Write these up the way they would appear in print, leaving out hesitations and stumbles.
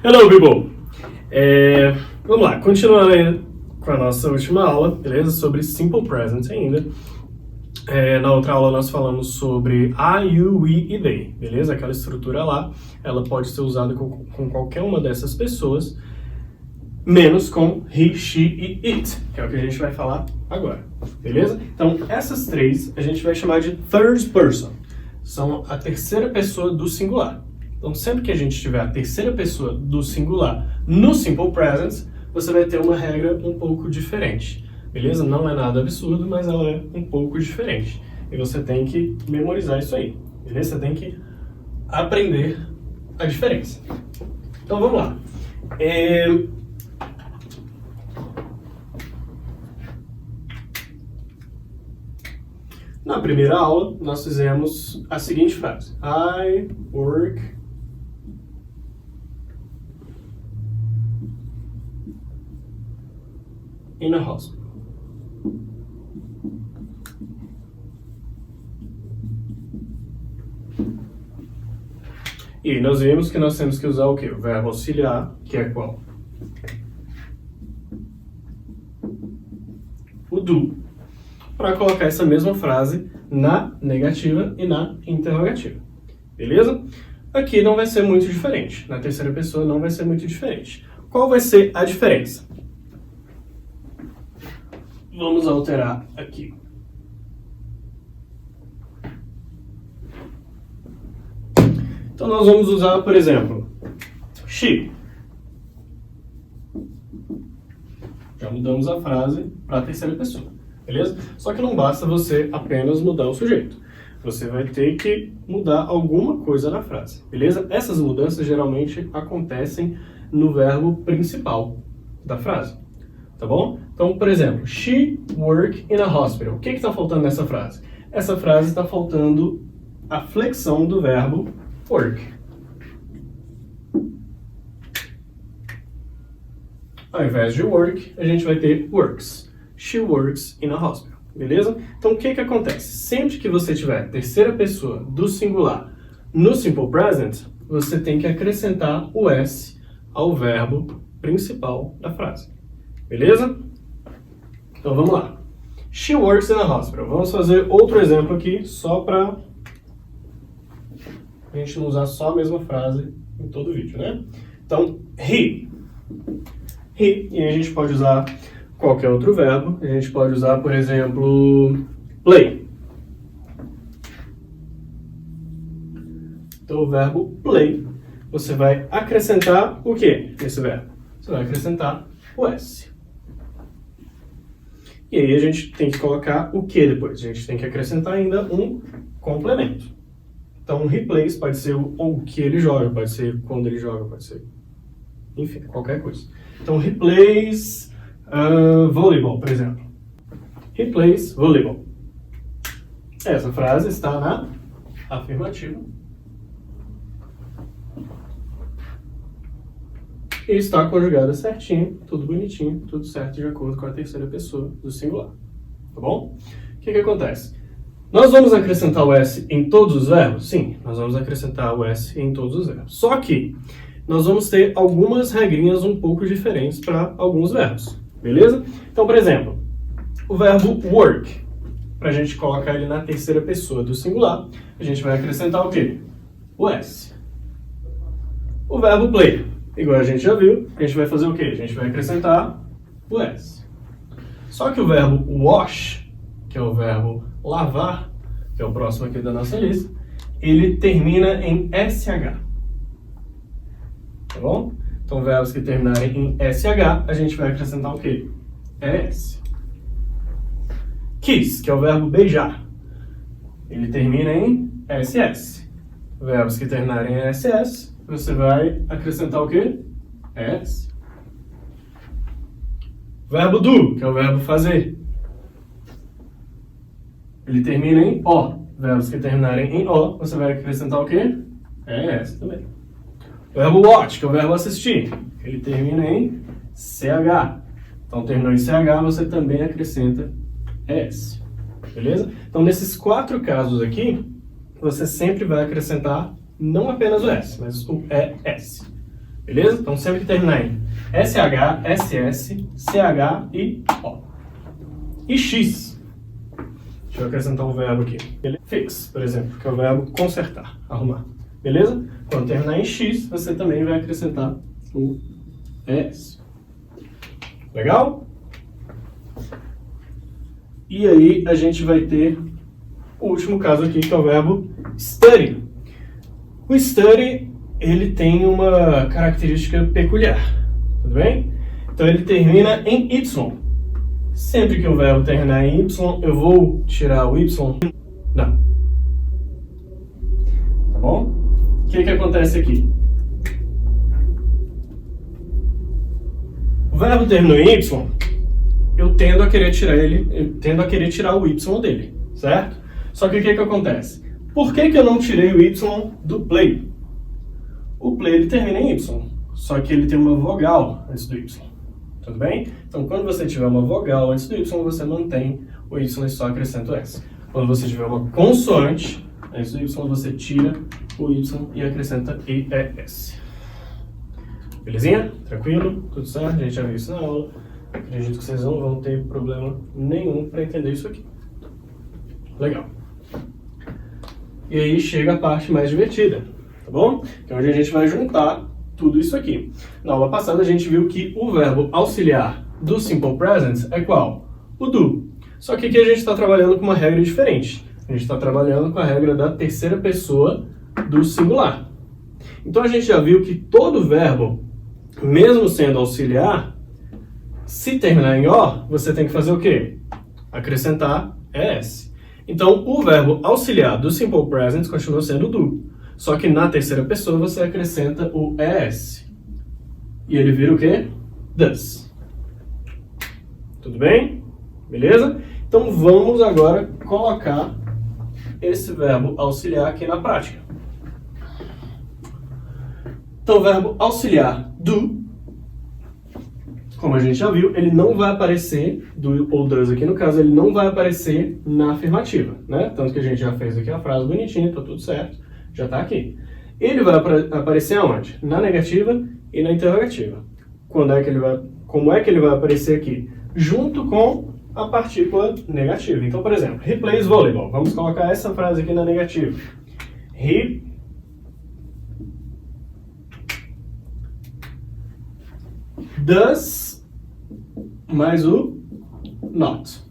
Hello, people! Vamos lá, continuando aí com a nossa última aula, beleza? Sobre Simple Present ainda. Na outra aula nós falamos sobre I, you, we e they, beleza? Aquela estrutura lá, ela pode ser usada com qualquer uma dessas pessoas, menos com he, she e it, que é o que a gente vai falar agora, beleza? Então, essas três a gente vai chamar de third person, são a terceira pessoa do singular. Então, sempre que a gente tiver a terceira pessoa do singular no Simple Present, você vai ter uma regra um pouco diferente, beleza? Não é nada absurdo, mas ela é um pouco diferente. E você tem que memorizar isso aí, beleza? Você tem que aprender a diferença. Então, vamos lá. Na primeira aula, nós fizemos a seguinte frase. I work in a hospital. E nós vimos que nós temos que usar o quê? O verbo auxiliar, que é qual? O do, para colocar essa mesma frase na negativa e na interrogativa. Beleza? Aqui não vai ser muito diferente. Na terceira pessoa não vai ser muito diferente. Qual vai ser a diferença? Vamos alterar aqui. Então nós vamos usar, por exemplo, she. Já mudamos a frase para a terceira pessoa, beleza? Só que não basta você apenas mudar o sujeito. Você vai ter que mudar alguma coisa na frase, beleza? Essas mudanças geralmente acontecem no verbo principal da frase. Tá bom? Então, por exemplo, she work in a hospital. O que está faltando nessa frase? Essa frase está faltando a flexão do verbo work. Ao invés de work, a gente vai ter works. She works in a hospital. Beleza? Então, o que acontece? Sempre que você tiver terceira pessoa do singular no Simple Present, você tem que acrescentar o S ao verbo principal da frase. Beleza? Então vamos lá. She works in a hospital. Vamos fazer outro exemplo aqui, só para a gente não usar só a mesma frase em todo o vídeo, né? Então, he. He, e a gente pode usar qualquer outro verbo. A gente pode usar, por exemplo, play. Então, o verbo play, você vai acrescentar o que nesse verbo? Você vai acrescentar o S. E aí a gente tem que colocar o que depois? A gente tem que acrescentar ainda um complemento. Então, he plays pode ser o que ele joga, pode ser quando ele joga, pode ser, enfim, qualquer coisa. Então, he plays volleyball, por exemplo. He plays volleyball. Essa frase está na afirmativa. E está conjugada certinho, tudo bonitinho, tudo certo de acordo com a terceira pessoa do singular. Tá bom? O que acontece? Nós vamos acrescentar o S em todos os verbos? Sim, nós vamos acrescentar o S em todos os verbos. Só que nós vamos ter algumas regrinhas um pouco diferentes para alguns verbos. Beleza? Então, por exemplo, o verbo work, para a gente colocar ele na terceira pessoa do singular, a gente vai acrescentar o quê? O S. O verbo play, igual a gente já viu, a gente vai fazer o quê? A gente vai acrescentar o S. Só que o verbo wash, que é o verbo lavar, que é o próximo aqui da nossa lista, ele termina em SH. Tá bom? Então, verbos que terminarem em SH, a gente vai acrescentar o quê? ES. Kiss, que é o verbo beijar, ele termina em SS. Verbos que terminarem em SS, você vai acrescentar o quê? ES. Verbo do, que é o verbo fazer, ele termina em O. Verbos que terminarem em O, você vai acrescentar o quê? ES também. O verbo watch, que é o verbo assistir, ele termina em CH. Então, terminou em CH, você também acrescenta ES. Beleza? Então, nesses 4 casos aqui, você sempre vai acrescentar não apenas o S, mas o ES. Beleza? Então sempre que terminar em SH, SS, CH e O. E X. Deixa eu acrescentar um verbo aqui. Fix, por exemplo, que é o verbo consertar, arrumar. Beleza? Quando terminar em X, você também vai acrescentar o ES. Legal? E aí a gente vai ter o último caso aqui, que é o verbo study. O study, ele tem uma característica peculiar, tudo bem? Então ele termina em Y. Sempre que o verbo terminar em Y, eu vou tirar o Y? Não. Tá bom? O que acontece aqui? O verbo terminou em Y, eu tendo a querer tirar o Y dele, certo? Só que o que acontece? Por que eu não tirei o Y do play? O play ele termina em Y, só que ele tem uma vogal antes do Y. Tudo bem? Então, quando você tiver uma vogal antes do Y, você mantém o Y e só acrescenta o S. Quando você tiver uma consoante antes do Y, você tira o Y e acrescenta ES. Belezinha? Tranquilo? Tudo certo? A gente já viu isso na aula. Acredito que vocês não vão ter problema nenhum para entender isso aqui. Legal. E aí chega a parte mais divertida, tá bom? Que é onde a gente vai juntar tudo isso aqui. Na aula passada a gente viu que o verbo auxiliar do Simple Present é qual? O do. Só que aqui a gente está trabalhando com uma regra diferente. A gente está trabalhando com a regra da terceira pessoa do singular. Então a gente já viu que todo verbo, mesmo sendo auxiliar, se terminar em O, você tem que fazer o quê? Acrescentar ES. Então o verbo auxiliar do Simple Present continua sendo do. Só que na terceira pessoa você acrescenta o ES. E ele vira o quê? Does. Tudo bem? Beleza? Então vamos agora colocar esse verbo auxiliar aqui na prática. Então o verbo auxiliar do, como a gente já viu, ele não vai aparecer, do ou does aqui no caso, ele não vai aparecer na afirmativa, né? Tanto que a gente já fez aqui a frase bonitinha, tá tudo certo, já tá aqui. Ele vai aparecer aonde? Na negativa e na interrogativa. Como é que ele vai aparecer aqui? Junto com a partícula negativa. Então, por exemplo, he plays volleyball. Vamos colocar essa frase aqui na negativa. He does mais o not.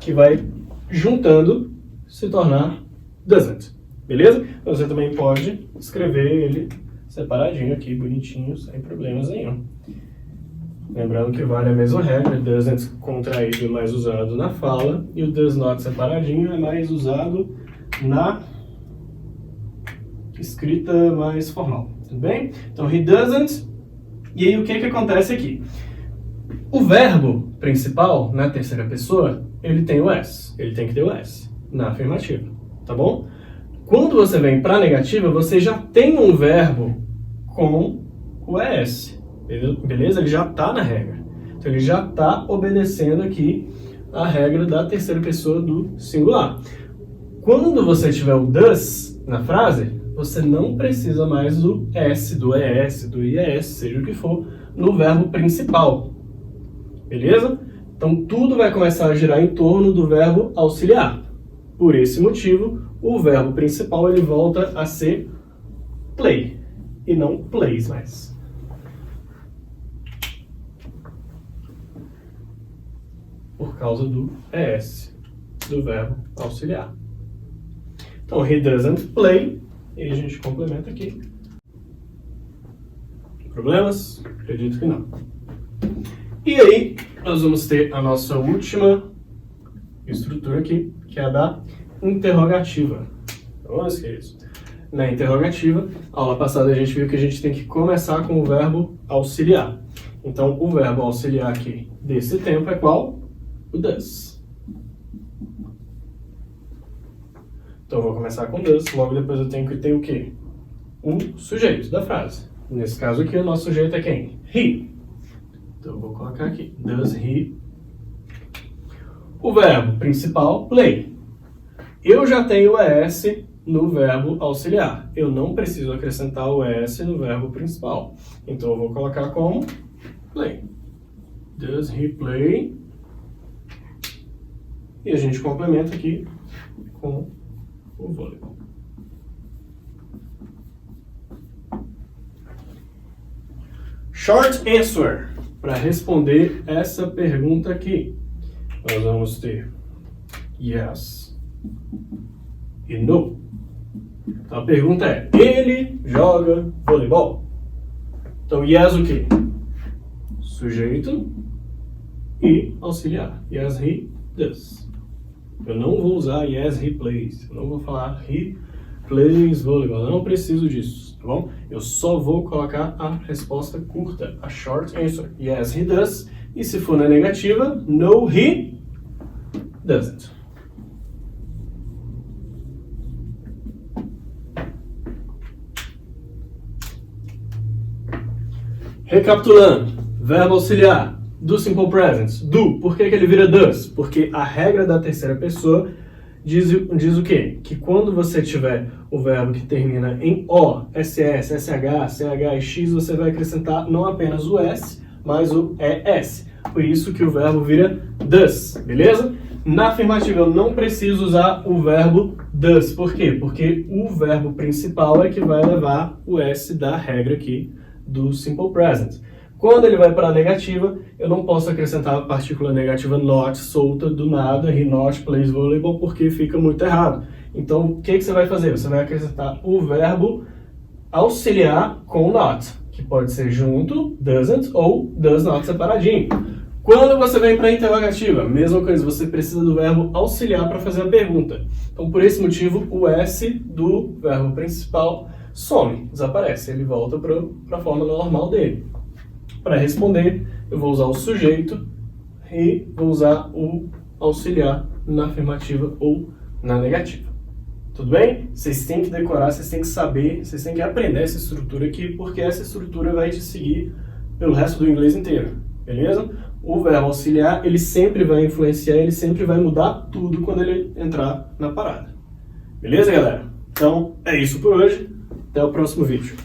Que vai juntando se tornar doesn't. Beleza? Então você também pode escrever ele separadinho aqui, bonitinho, sem problemas nenhum. Lembrando que vale a mesma regra, doesn't contraído é mais usado na fala e o does not separadinho é mais usado na escrita mais formal, tudo bem? Então, he doesn't, e aí o que acontece aqui? O verbo principal, na terceira pessoa, ele tem o S, ele tem que ter o S, na afirmativa, tá bom? Quando você vem para a negativa, você já tem um verbo com o ES, beleza? Ele já está na regra, então ele já está obedecendo aqui a regra da terceira pessoa do singular. Quando você tiver o does na frase, você não precisa mais do S, do ES, do IES, seja o que for, no verbo principal. Beleza? Então tudo vai começar a girar em torno do verbo auxiliar. Por esse motivo, o verbo principal ele volta a ser play e não plays mais. Por causa do ES, do verbo auxiliar. Então, he doesn't play. E a gente complementa aqui. Problemas? Acredito que não. E aí, nós vamos ter a nossa última estrutura aqui, que é a da interrogativa. Então, meus queridos, na interrogativa, a aula passada a gente viu que a gente tem que começar com o verbo auxiliar. Então, o verbo auxiliar aqui desse tempo é qual? O does. Então, eu vou começar com does, logo depois eu tenho que ter o quê? O sujeito da frase. Nesse caso aqui, o nosso sujeito é quem? He. Então, eu vou colocar aqui. Does he. O verbo principal, play. Eu já tenho o ES no verbo auxiliar. Eu não preciso acrescentar o ES no verbo principal. Então, eu vou colocar como play. Does he play? E a gente complementa aqui com o voleibol. Short answer. Para responder essa pergunta aqui, nós vamos ter yes e no. Então a pergunta é, ele joga voleibol? Então yes o quê? Sujeito e auxiliar. Yes, he does. Eu não vou usar yes, he plays. Eu não vou falar he plays voleibol. Eu não preciso disso, tá bom? Eu só vou colocar a resposta curta, a short answer. Yes, he does. E se for na negativa, no, he doesn't. Recapitulando, verbo auxiliar do simple present, do. Por que ele vira does? Porque a regra da terceira pessoa diz o quê? Que quando você tiver o verbo que termina em O, SS, SH, CH e X, você vai acrescentar não apenas o S, mas o ES. Por isso que o verbo vira does, beleza? Na afirmativa eu não preciso usar o verbo does. Por quê? Porque o verbo principal é que vai levar o S da regra aqui do simple present. Quando ele vai para a negativa, eu não posso acrescentar a partícula negativa not solta do nada, he not plays volleyball, porque fica muito errado. Então, o que você vai fazer? Você vai acrescentar o verbo auxiliar com not, que pode ser junto, doesn't, ou does not separadinho. Quando você vem para a interrogativa, mesma coisa, você precisa do verbo auxiliar para fazer a pergunta. Então, por esse motivo, o S do verbo principal some, desaparece, ele volta para a forma normal dele. Para responder, eu vou usar o sujeito e vou usar o auxiliar na afirmativa ou na negativa. Tudo bem? Vocês têm que decorar, vocês têm que saber, vocês têm que aprender essa estrutura aqui, porque essa estrutura vai te seguir pelo resto do inglês inteiro, beleza? O verbo auxiliar, ele sempre vai influenciar, ele sempre vai mudar tudo quando ele entrar na parada. Beleza, galera? Então, é isso por hoje. Até o próximo vídeo.